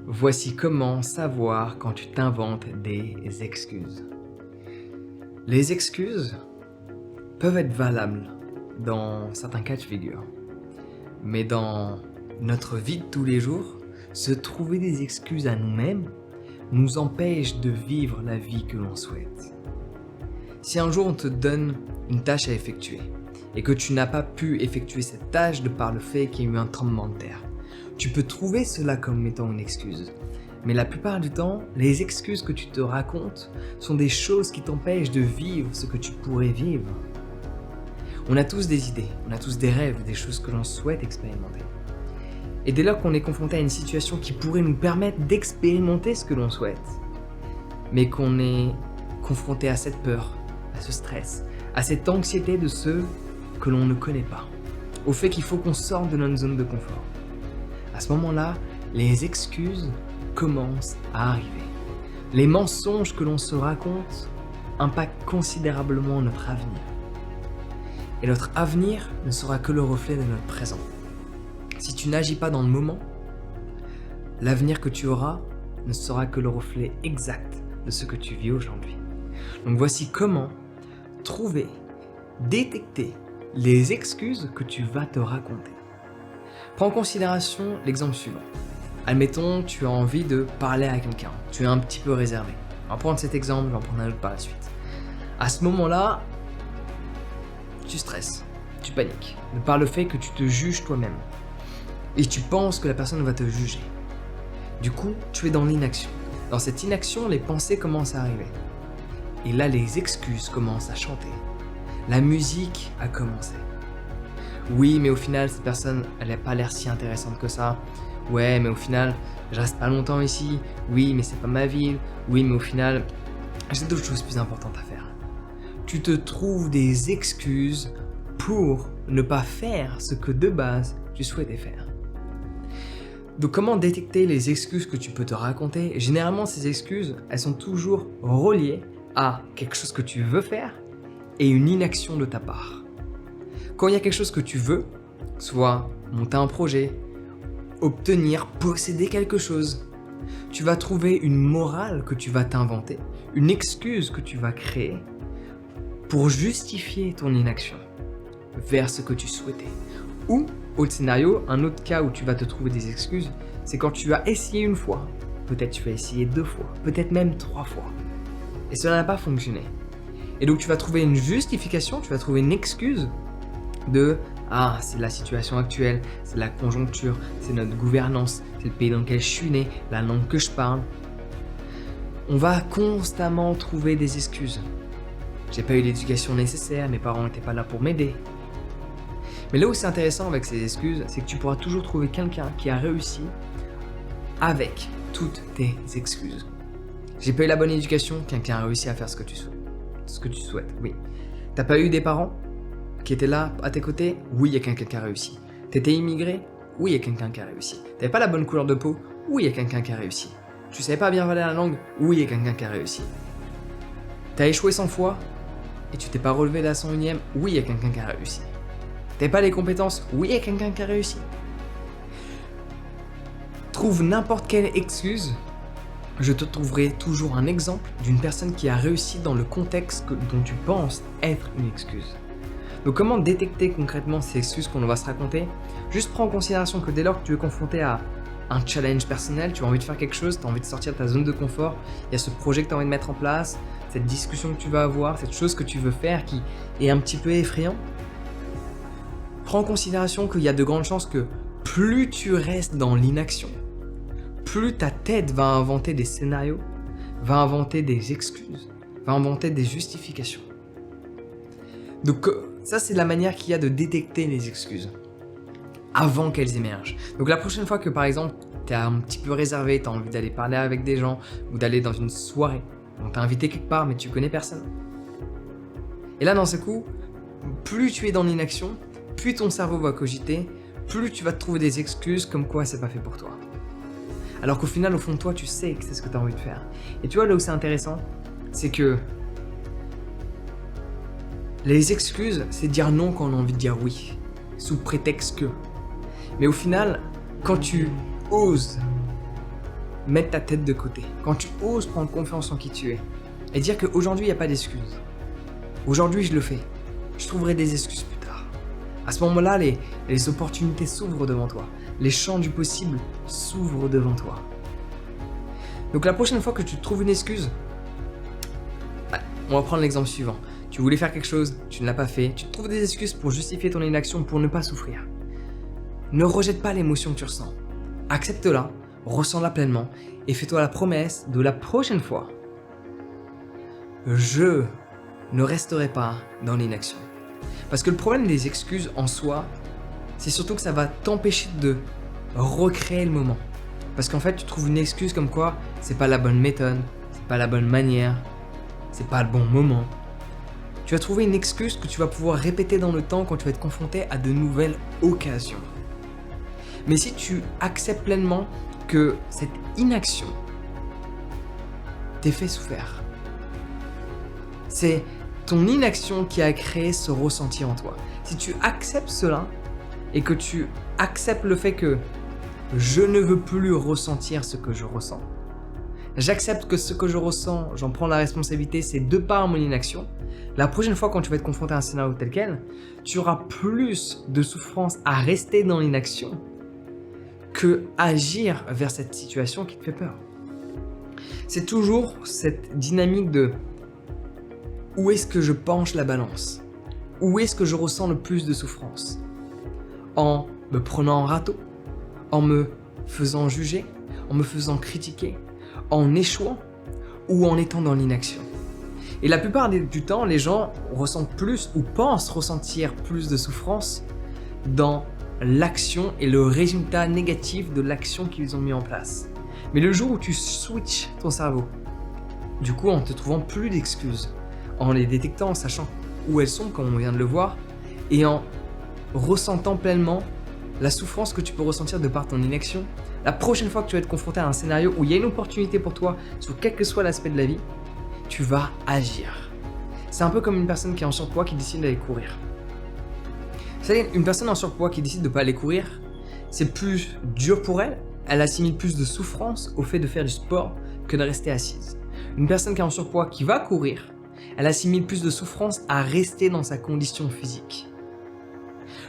Voici comment savoir quand tu t'inventes des excuses. Les excuses peuvent être valables dans certains cas de figure, mais dans notre vie de tous les jours, se trouver des excuses à nous-mêmes nous empêche de vivre la vie que l'on souhaite. Si un jour on te donne une tâche à effectuer et que tu n'as pas pu effectuer cette tâche de par le fait qu'il y a eu un tremblement de terre, tu peux trouver cela comme étant une excuse. Mais la plupart du temps, les excuses que tu te racontes sont des choses qui t'empêchent de vivre ce que tu pourrais vivre. On a tous des idées, on a tous des rêves, des choses que l'on souhaite expérimenter. Et dès lors qu'on est confronté à une situation qui pourrait nous permettre d'expérimenter ce que l'on souhaite, mais qu'on est confronté à cette peur, à ce stress, à cette anxiété de ce que l'on ne connaît pas, au fait qu'il faut qu'on sorte de notre zone de confort. À ce moment-là, les excuses commencent à arriver. Les mensonges que l'on se raconte impactent considérablement notre avenir. Et notre avenir ne sera que le reflet de notre présent. Si tu n'agis pas dans le moment, l'avenir que tu auras ne sera que le reflet exact de ce que tu vis aujourd'hui. Donc voici comment trouver, détecter les excuses que tu vas te raconter. Prends en considération l'exemple suivant. Admettons, tu as envie de parler à quelqu'un, tu es un petit peu réservé. On va prendre cet exemple, je vais en prendre un autre par la suite. À ce moment-là, tu stresses, tu paniques, de par le fait que tu te juges toi-même. Et tu penses que la personne va te juger. Du coup, tu es dans l'inaction. Dans cette inaction, les pensées commencent à arriver. Et là, les excuses commencent à chanter. La musique a commencé. Oui, mais au final, cette personne, elle n'a pas l'air si intéressante que ça. Ouais, mais au final, je reste pas longtemps ici. Oui, mais c'est pas ma ville. Oui, mais au final, j'ai d'autres choses plus importantes à faire. Tu te trouves des excuses pour ne pas faire ce que de base, tu souhaitais faire. Donc comment détecter les excuses que tu peux te raconter? Généralement, ces excuses, elles sont toujours reliées à quelque chose que tu veux faire et une inaction de ta part. Quand il y a quelque chose que tu veux, soit monter un projet, obtenir, posséder quelque chose, tu vas trouver une morale que tu vas t'inventer, une excuse que tu vas créer pour justifier ton inaction vers ce que tu souhaitais. Ou, autre scénario, un autre cas où tu vas te trouver des excuses, c'est quand tu as essayé une fois, peut-être tu as essayé 2 fois, peut-être même 3 fois, et cela n'a pas fonctionné. Et donc tu vas trouver une justification, tu vas trouver une excuse de « Ah, c'est la situation actuelle, c'est la conjoncture, c'est notre gouvernance, c'est le pays dans lequel je suis né, la langue que je parle. » On va constamment trouver des excuses. J'ai pas eu l'éducation nécessaire, mes parents n'étaient pas là pour m'aider. Mais là où c'est intéressant avec ces excuses, c'est que tu pourras toujours trouver quelqu'un qui a réussi avec toutes tes excuses. J'ai pas eu la bonne éducation, quelqu'un a réussi à faire ce que tu souhaites, oui. T'as pas eu des parents qui étaient là à tes côtés? Oui, il y a quelqu'un qui a réussi. T'étais immigré? Oui, il y a quelqu'un qui a réussi. T'avais pas la bonne couleur de peau? Oui, il y a quelqu'un qui a réussi. Tu savais pas bien parler la langue? Oui, il y a quelqu'un qui a réussi. T'as échoué 100 fois et tu t'es pas relevé de la 101e? Oui, il y a quelqu'un qui a réussi. T'as pas les compétences? Oui, il y a quelqu'un qui a réussi. Trouve n'importe quelle excuse, je te trouverai toujours un exemple d'une personne qui a réussi dans le contexte dont tu penses être une excuse. Donc comment détecter concrètement ces excuses qu'on va se raconter? Juste prends en considération que dès lors que tu es confronté à un challenge personnel, tu as envie de faire quelque chose, tu as envie de sortir de ta zone de confort, il y a ce projet que tu as envie de mettre en place, cette discussion que tu vas avoir, cette chose que tu veux faire qui est un petit peu effrayant. Prends en considération qu'il y a de grandes chances que plus tu restes dans l'inaction, plus ta tête va inventer des scénarios, va inventer des excuses, va inventer des justifications. Donc ça, c'est la manière qu'il y a de détecter les excuses avant qu'elles émergent. Donc la prochaine fois que par exemple, tu es un petit peu réservé, tu as envie d'aller parler avec des gens ou d'aller dans une soirée, on t'a invité quelque part mais tu connais personne. Et là, dans ce coup, plus tu es dans l'inaction, plus ton cerveau va cogiter, plus tu vas te trouver des excuses comme quoi c'est pas fait pour toi. Alors qu'au final, au fond de toi, tu sais que c'est ce que tu as envie de faire. Et tu vois, là où c'est intéressant, c'est que les excuses, c'est dire non quand on a envie de dire oui, sous prétexte que. Mais au final, quand tu oses mettre ta tête de côté, quand tu oses prendre confiance en qui tu es et dire qu'aujourd'hui il n'y a pas d'excuses. Aujourd'hui je le fais, je trouverai des excuses plus tard. À ce moment-là, les opportunités s'ouvrent devant toi, les champs du possible s'ouvrent devant toi. Donc la prochaine fois que tu trouves une excuse, on va prendre l'exemple suivant. Tu voulais faire quelque chose, tu ne l'as pas fait, tu trouves des excuses pour justifier ton inaction, pour ne pas souffrir. Ne rejette pas l'émotion que tu ressens. Accepte-la, ressens-la pleinement et fais-toi la promesse de la prochaine fois. Je ne resterai pas dans l'inaction. Parce que le problème des excuses en soi, c'est surtout que ça va t'empêcher de recréer le moment. Parce qu'en fait, tu trouves une excuse comme quoi c'est pas la bonne méthode, c'est pas la bonne manière, c'est pas le bon moment. Tu vas trouver une excuse que tu vas pouvoir répéter dans le temps quand tu vas être confronté à de nouvelles occasions. Mais si tu acceptes pleinement que cette inaction t'ait fait souffrir, c'est ton inaction qui a créé ce ressenti en toi. Si tu acceptes cela et que tu acceptes le fait que je ne veux plus ressentir ce que je ressens, j'accepte que ce que je ressens, j'en prends la responsabilité, c'est de par mon inaction. La prochaine fois quand tu vas être confronté à un scénario tel quel, tu auras plus de souffrance à rester dans l'inaction que agir vers cette situation qui te fait peur. C'est toujours cette dynamique de où est-ce que je penche la balance? Où est-ce que je ressens le plus de souffrance? En me prenant en râteau? En me faisant juger? En me faisant critiquer? En échouant? Ou en étant dans l'inaction? Et la plupart du temps, les gens ressentent plus ou pensent ressentir plus de souffrance dans l'action et le résultat négatif de l'action qu'ils ont mis en place. Mais le jour où tu switches ton cerveau, du coup en te trouvant plus d'excuses, en les détectant, en sachant où elles sont, comme on vient de le voir, et en ressentant pleinement la souffrance que tu peux ressentir de par ton inaction, la prochaine fois que tu vas être confronté à un scénario où il y a une opportunité pour toi, sur quel que soit l'aspect de la vie, tu vas agir. C'est un peu comme une personne qui est en surpoids qui décide d'aller courir. Vous savez, une personne en surpoids qui décide de ne pas aller courir, c'est plus dur pour elle, elle assimile plus de souffrance au fait de faire du sport que de rester assise. Une personne qui est en surpoids qui va courir, elle assimile plus de souffrance à rester dans sa condition physique.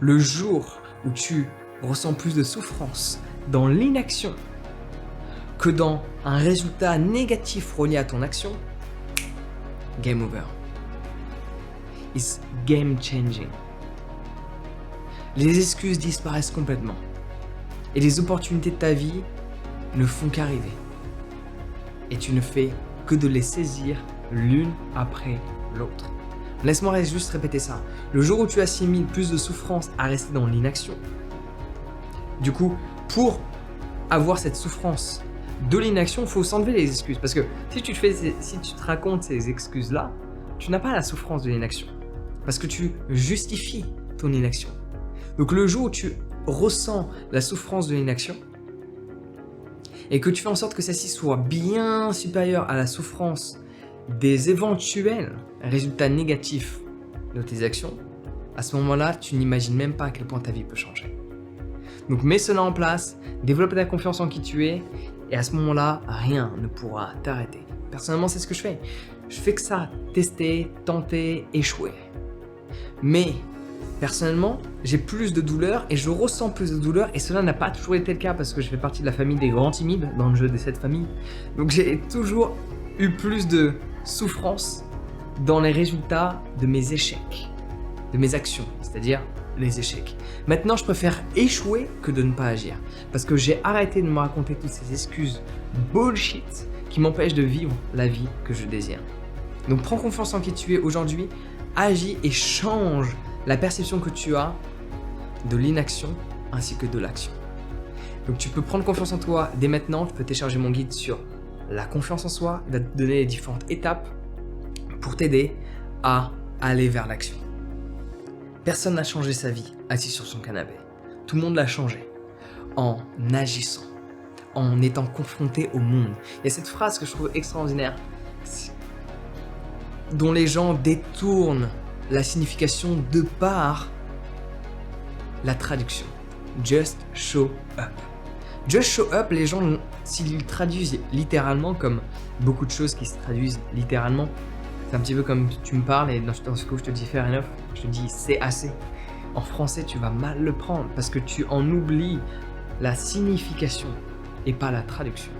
Le jour où tu ressens plus de souffrance dans l'inaction que dans un résultat négatif relié à ton action, game over. It's game changing. Les excuses disparaissent complètement. Et les opportunités de ta vie ne font qu'arriver. Et tu ne fais que de les saisir l'une après l'autre. Laisse-moi juste répéter ça. Le jour où tu assimiles plus de souffrance à rester dans l'inaction, du coup, pour avoir cette souffrance de l'inaction, il faut s'enlever les excuses. Parce que si tu te racontes ces excuses-là, tu n'as pas la souffrance de l'inaction. Parce que tu justifies ton inaction. Donc le jour où tu ressens la souffrance de l'inaction et que tu fais en sorte que celle-ci soit bien supérieure à la souffrance des éventuels résultats négatifs de tes actions, à ce moment-là, tu n'imagines même pas à quel point ta vie peut changer. Donc mets cela en place, développe ta confiance en qui tu es, et à ce moment-là, rien ne pourra t'arrêter. Personnellement, c'est ce que je fais. Je fais que ça, tester, tenter, échouer. Mais personnellement, j'ai plus de douleur et je ressens plus de douleur, et cela n'a pas toujours été le cas parce que je fais partie de la famille des grands timides dans le jeu de cette famille. Donc j'ai toujours eu plus de souffrance dans les résultats de mes échecs, de mes actions, c'est-à-dire les échecs. Maintenant, je préfère échouer que de ne pas agir parce que j'ai arrêté de me raconter toutes ces excuses bullshit qui m'empêchent de vivre la vie que je désire. Donc prends confiance en qui tu es aujourd'hui, agis et change la perception que tu as de l'inaction ainsi que de l'action. Donc tu peux prendre confiance en toi dès maintenant, tu peux télécharger mon guide sur la confiance en soi, il va te donner les différentes étapes pour t'aider à aller vers l'action. Personne n'a changé sa vie assis sur son canapé. Tout le monde l'a changé en agissant, en étant confronté au monde. Il y a cette phrase que je trouve extraordinaire, dont les gens détournent la signification de par la traduction. Just show up. Just show up, les gens, s'ils le traduisent littéralement, comme beaucoup de choses qui se traduisent littéralement, c'est un petit peu comme tu me parles et dans ce coup je te dis fair enough, je te dis c'est assez. En français, tu vas mal le prendre parce que tu en oublies la signification et pas la traduction.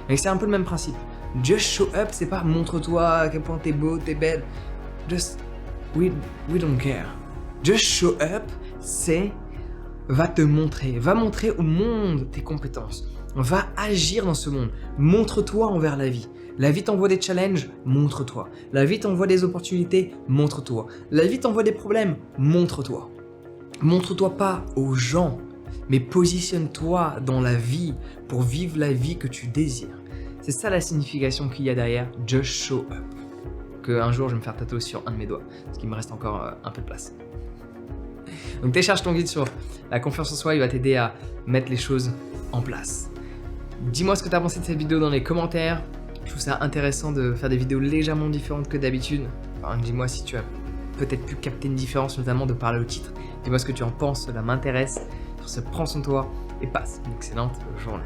Mais c'est un peu le même principe. Just show up, c'est pas montre-toi à quel point t'es beau, t'es belle. Just, we don't care. Just show up, c'est va te montrer, va montrer au monde tes compétences. Va agir dans ce monde. Montre-toi envers la vie. La vie t'envoie des challenges, montre-toi. La vie t'envoie des opportunités, montre-toi. La vie t'envoie des problèmes, montre-toi. Montre-toi pas aux gens, mais positionne-toi dans la vie pour vivre la vie que tu désires. C'est ça la signification qu'il y a derrière Just Show Up. Que un jour je vais me faire tatouer sur un de mes doigts, parce qu'il me reste encore un peu de place. Donc télécharge ton guide sur la confiance en soi, il va t'aider à mettre les choses en place. Dis-moi ce que tu as pensé de cette vidéo dans les commentaires. Je trouve ça intéressant de faire des vidéos légèrement différentes que d'habitude. Enfin, dis-moi si tu as peut-être pu capter une différence, notamment de parler au titre. Dis-moi ce que tu en penses, cela m'intéresse. Sur ce, prends soin de toi et passe une excellente journée.